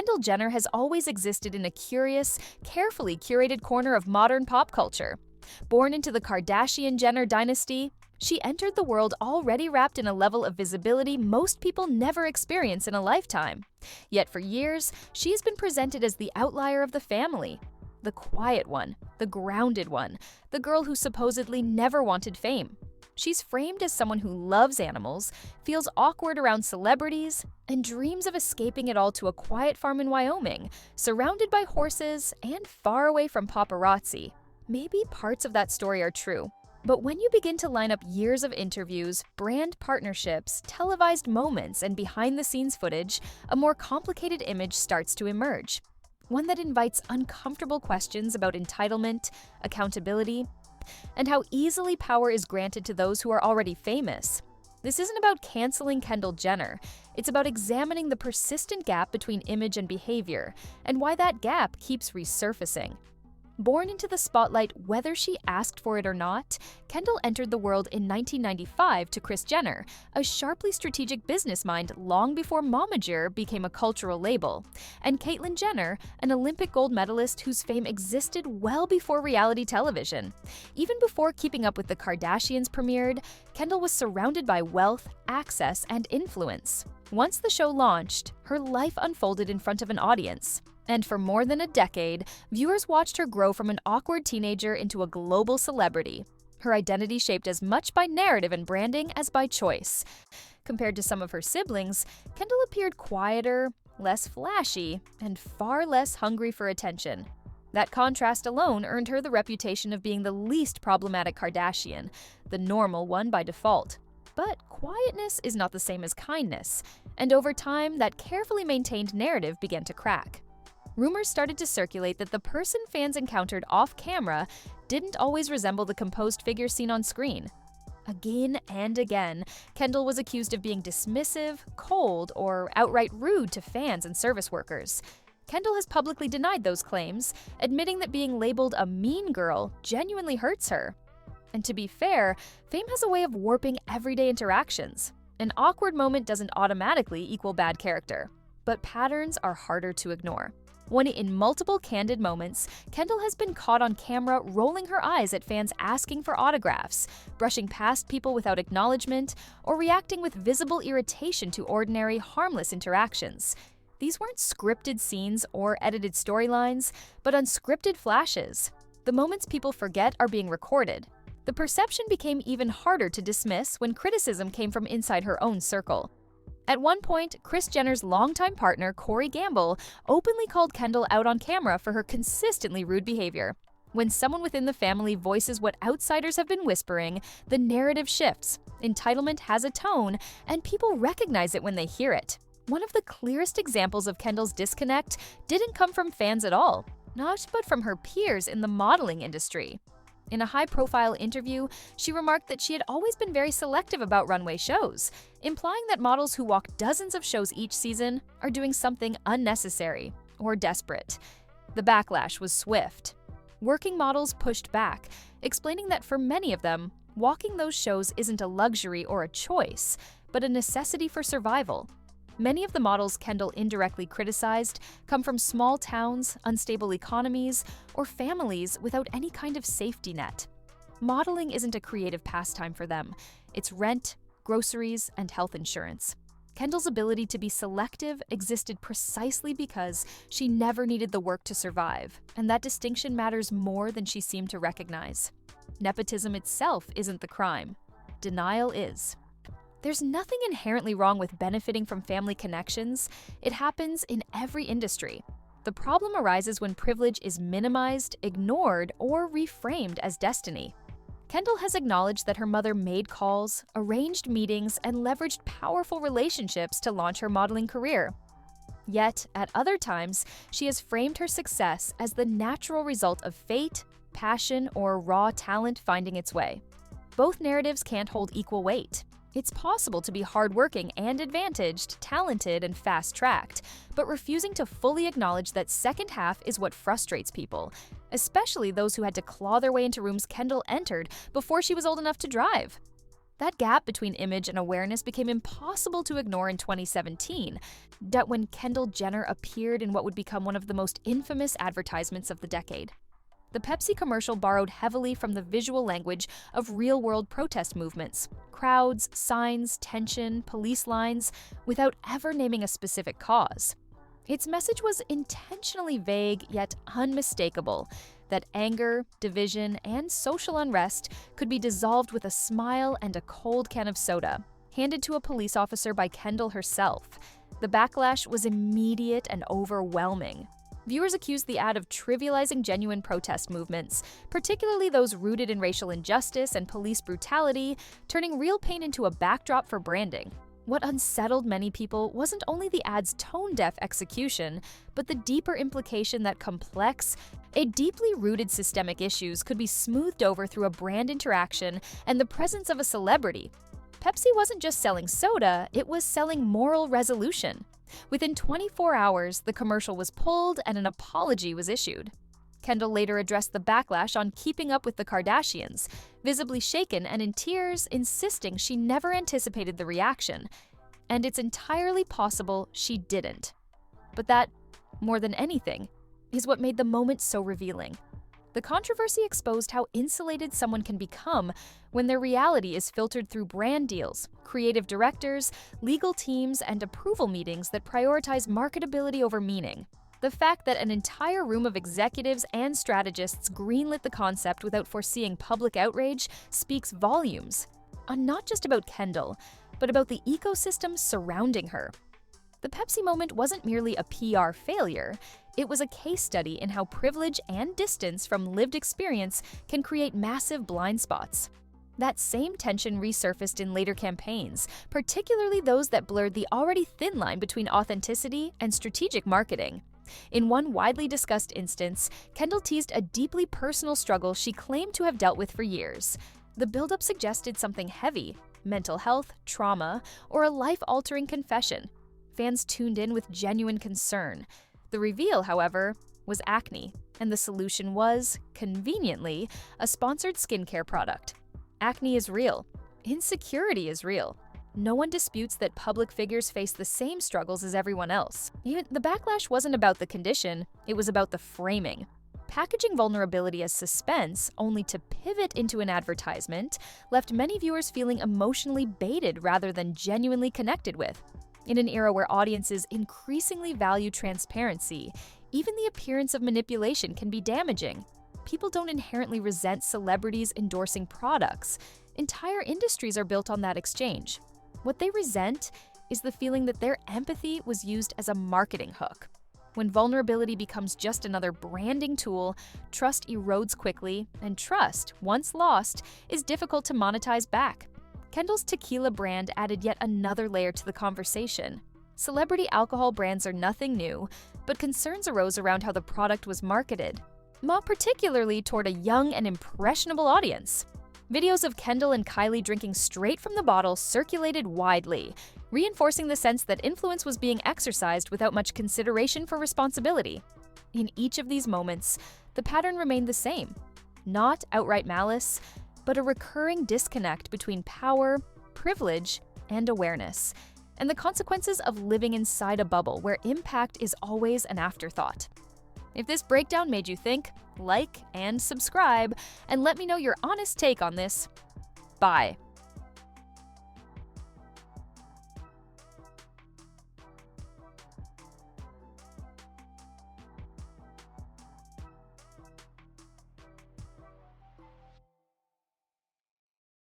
Kendall Jenner has always existed in a curious, carefully curated corner of modern pop culture. Born into the Kardashian-Jenner dynasty, she entered the world already wrapped in a level of visibility most people never experience in a lifetime. Yet for years, she has been presented as the outlier of the family. The quiet one, the grounded one, the girl who supposedly never wanted fame. She's framed as someone who loves animals, feels awkward around celebrities, and dreams of escaping it all to a quiet farm in Wyoming, surrounded by horses and far away from paparazzi. Maybe parts of that story are true, but when you begin to line up years of interviews, brand partnerships, televised moments, and behind-the-scenes footage, a more complicated image starts to emerge. One that invites uncomfortable questions about entitlement, accountability, and how easily power is granted to those who are already famous. This isn't about canceling Kendall Jenner. It's about examining the persistent gap between image and behavior, and why that gap keeps resurfacing. Born into the spotlight whether she asked for it or not, Kendall entered the world in 1995 to Kris Jenner, a sharply strategic business mind long before momager became a cultural label, and Caitlyn Jenner, an Olympic gold medalist whose fame existed well before reality television. Even before Keeping Up with the Kardashians premiered, Kendall was surrounded by wealth, access, and influence. Once the show launched, her life unfolded in front of an audience. And for more than a decade, viewers watched her grow from an awkward teenager into a global celebrity, her identity shaped as much by narrative and branding as by choice. Compared to some of her siblings, Kendall appeared quieter, less flashy, and far less hungry for attention. That contrast alone earned her the reputation of being the least problematic Kardashian, the normal one by default. But quietness is not the same as kindness, and over time, that carefully maintained narrative began to crack. Rumors started to circulate that the person fans encountered off-camera didn't always resemble the composed figure seen on screen. Again and again, Kendall was accused of being dismissive, cold, or outright rude to fans and service workers. Kendall has publicly denied those claims, admitting that being labeled a mean girl genuinely hurts her. And to be fair, fame has a way of warping everyday interactions. An awkward moment doesn't automatically equal bad character, but patterns are harder to ignore. When in multiple candid moments, Kendall has been caught on camera rolling her eyes at fans asking for autographs, brushing past people without acknowledgement, or reacting with visible irritation to ordinary, harmless interactions. These weren't scripted scenes or edited storylines, but unscripted flashes. The moments people forget are being recorded. The perception became even harder to dismiss when criticism came from inside her own circle. At one point, Kris Jenner's longtime partner, Corey Gamble, openly called Kendall out on camera for her consistently rude behavior. When someone within the family voices what outsiders have been whispering, the narrative shifts, entitlement has a tone, and people recognize it when they hear it. One of the clearest examples of Kendall's disconnect didn't come from fans at all, but from her peers in the modeling industry. In a high-profile interview, she remarked that she had always been very selective about runway shows, implying that models who walk dozens of shows each season are doing something unnecessary or desperate. The backlash was swift. Working models pushed back, explaining that for many of them, walking those shows isn't a luxury or a choice, but a necessity for survival. Many of the models Kendall indirectly criticized come from small towns, unstable economies, or families without any kind of safety net. Modeling isn't a creative pastime for them. It's rent, groceries, and health insurance. Kendall's ability to be selective existed precisely because she never needed the work to survive, and that distinction matters more than she seemed to recognize. Nepotism itself isn't the crime. Denial is. There's nothing inherently wrong with benefiting from family connections. It happens in every industry. The problem arises when privilege is minimized, ignored, or reframed as destiny. Kendall has acknowledged that her mother made calls, arranged meetings, and leveraged powerful relationships to launch her modeling career. Yet, at other times, she has framed her success as the natural result of fate, passion, or raw talent finding its way. Both narratives can't hold equal weight. It's possible to be hardworking and advantaged, talented, and fast-tracked, but refusing to fully acknowledge that second half is what frustrates people, especially those who had to claw their way into rooms Kendall entered before she was old enough to drive. That gap between image and awareness became impossible to ignore in 2017, when Kendall Jenner appeared in what would become one of the most infamous advertisements of the decade. The Pepsi commercial borrowed heavily from the visual language of real-world protest movements, crowds, signs, tension, police lines, without ever naming a specific cause. Its message was intentionally vague yet unmistakable, that anger, division, and social unrest could be dissolved with a smile and a cold can of soda, handed to a police officer by Kendall herself. The backlash was immediate and overwhelming. Viewers accused the ad of trivializing genuine protest movements, particularly those rooted in racial injustice and police brutality, turning real pain into a backdrop for branding. What unsettled many people wasn't only the ad's tone-deaf execution, but the deeper implication that complex, deeply rooted systemic issues could be smoothed over through a brand interaction and the presence of a celebrity. Pepsi wasn't just selling soda, it was selling moral resolution. Within 24 hours, the commercial was pulled and an apology was issued. Kendall later addressed the backlash on keeping up with the Kardashians, visibly shaken and in tears, insisting she never anticipated the reaction. And it's entirely possible she didn't. But that, more than anything, is what made the moment so revealing. The controversy exposed how insulated someone can become when their reality is filtered through brand deals, creative directors, legal teams, and approval meetings that prioritize marketability over meaning. The fact that an entire room of executives and strategists greenlit the concept without foreseeing public outrage speaks volumes, not just about Kendall, but about the ecosystem surrounding her. The Pepsi moment wasn't merely a PR failure, it was a case study in how privilege and distance from lived experience can create massive blind spots. That same tension resurfaced in later campaigns, particularly those that blurred the already thin line between authenticity and strategic marketing. In one widely discussed instance, Kendall teased a deeply personal struggle she claimed to have dealt with for years. The buildup suggested something heavy, mental health, trauma, or a life-altering confession. Fans tuned in with genuine concern. The reveal, however, was acne, and the solution was, conveniently, a sponsored skincare product. Acne is real. Insecurity is real. No one disputes that public figures face the same struggles as everyone else. The backlash wasn't about the condition, it was about the framing. Packaging vulnerability as suspense, only to pivot into an advertisement, left many viewers feeling emotionally baited rather than genuinely connected with. In an era where audiences increasingly value transparency, even the appearance of manipulation can be damaging. People don't inherently resent celebrities endorsing products. Entire industries are built on that exchange. What they resent is the feeling that their empathy was used as a marketing hook. When vulnerability becomes just another branding tool, trust erodes quickly, and trust, once lost, is difficult to monetize back. Kendall's tequila brand added yet another layer to the conversation. Celebrity alcohol brands are nothing new, but concerns arose around how the product was marketed, particularly toward a young and impressionable audience. Videos of Kendall and Kylie drinking straight from the bottle circulated widely, reinforcing the sense that influence was being exercised without much consideration for responsibility. In each of these moments, the pattern remained the same. Not outright malice, but a recurring disconnect between power, privilege, and awareness, and the consequences of living inside a bubble where impact is always an afterthought. If this breakdown made you think, like and subscribe, and let me know your honest take on this. Bye.